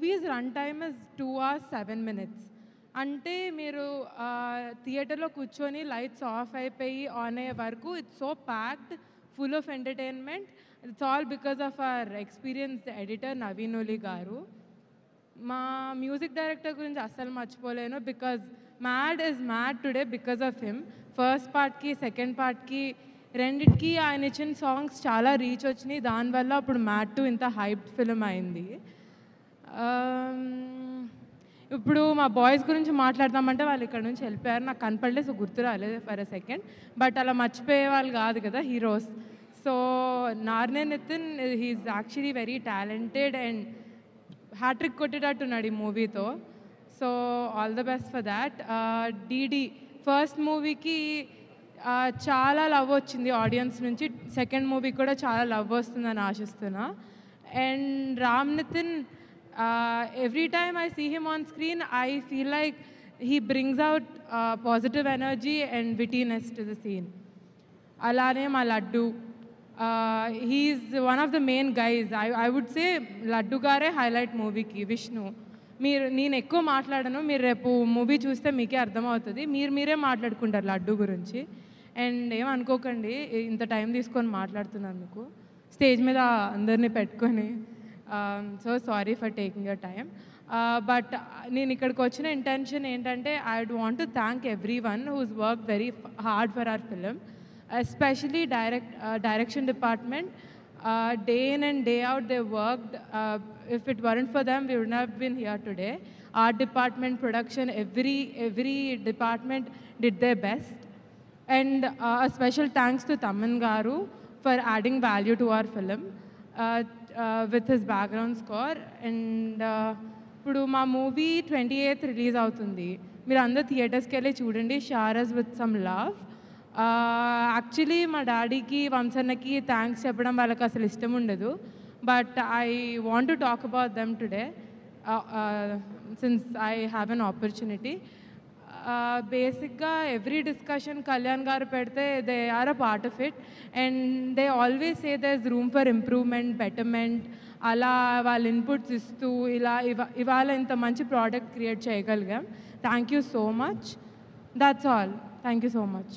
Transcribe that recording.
Movies run time is 2 hours 7 minutes. అంటే మీరు థియేటర్లో కూర్చొని లైట్స్ ఆఫ్ అయిపోయి ఆన్ అయ్యే వరకు it's so packed, full of entertainment. It's all because of our experienced editor Naveen Oli గారు. మా మ్యూజిక్ డైరెక్టర్ గురించి అస్సలు మర్చిపోలేను, because mad is mad today because of him. First పార్ట్కి సెకండ్ పార్ట్కి రెండిటికి ఆయన ఇచ్చిన సాంగ్స్ చాలా రీచ్ వచ్చినాయి. దానివల్ల అప్పుడు మ్యాడ్ 2 ఇంత హైప్డ్ ఫిల్మ్ అయింది. ఇప్పుడు మా బాయ్స్ గురించి మాట్లాడదామంటే వాళ్ళు ఇక్కడ నుంచి వెళ్ళిపోయారు, నాకు కనపడలేదు, సో గుర్తు రాలేదు ఫర్ ఎ సెకండ్. బట్ అలా మర్చిపోయే వాళ్ళు కాదు కదా heroes. So Narne Nithin he's actually very talented and hattrick కొట్టేటట్టున్నాడు ఈ మూవీతో. So all the best for that. DD first మూవీకి చాలా లవ్ వచ్చింది ఆడియన్స్ నుంచి, సెకండ్ మూవీ కూడా చాలా లవ్ వస్తుందని ఆశిస్తున్నా. And Ram Nithin, every time I see him on screen, I feel like he brings out positive energy and wittiness to the scene. Alane ma Laddu, he's one of the main guys. I would say Laddu gare highlight movie ki Vishnu. మీరు నేను ఎక్కువ మాట్లాడను, మీరు రేపు movie చూస్తే మీకే అర్థమవుతుంది. మీరే మాట్లాడుకుంటారు లడ్డు గురించి. అండ్ ఏమనుకోకండి ఇంత టైం తీసుకొని మాట్లాడుతున్నందుకు, స్టేజ్ మీద అందరినీ పెట్టుకొని. So sorry for taking your time. But నేను ఇక్కడికి వచ్చిన ఇంటెన్షన్ ఏంటంటే, I would want to thank everyone who's work very hard for our film, especially direction department. Day in and day out they worked. If it weren't for them, we wouldn't have been here today. Art department, production, every department did their best. And a special thanks to Taman Garu for adding value to our film with his background score. And ఇప్పుడు మా movie 28th release అవుతుంది. మీరు అందరు థియేటర్స్కి వెళ్ళి చూడండి, షారస్ with some love. Actually మా డాడీకి వంశన్నకి థ్యాంక్స్ చెప్పడం వాళ్ళకి అసలు ఇష్టం ఉండదు, but I want to talk about them today since I have an opportunity. బేసిక్గా ఎవ్రీ డిస్కషన్ కళ్యాణ్ గారు పెడితే they are a part of it, and they always say there is room for improvement, betterment. అలా వాళ్ళ inputs ఇస్తూ ఇలా ఇవాళ ఇంత మంచి ప్రోడక్ట్ క్రియేట్ చేయగలిగాం. Thank you so much. That's all. Thank you so much.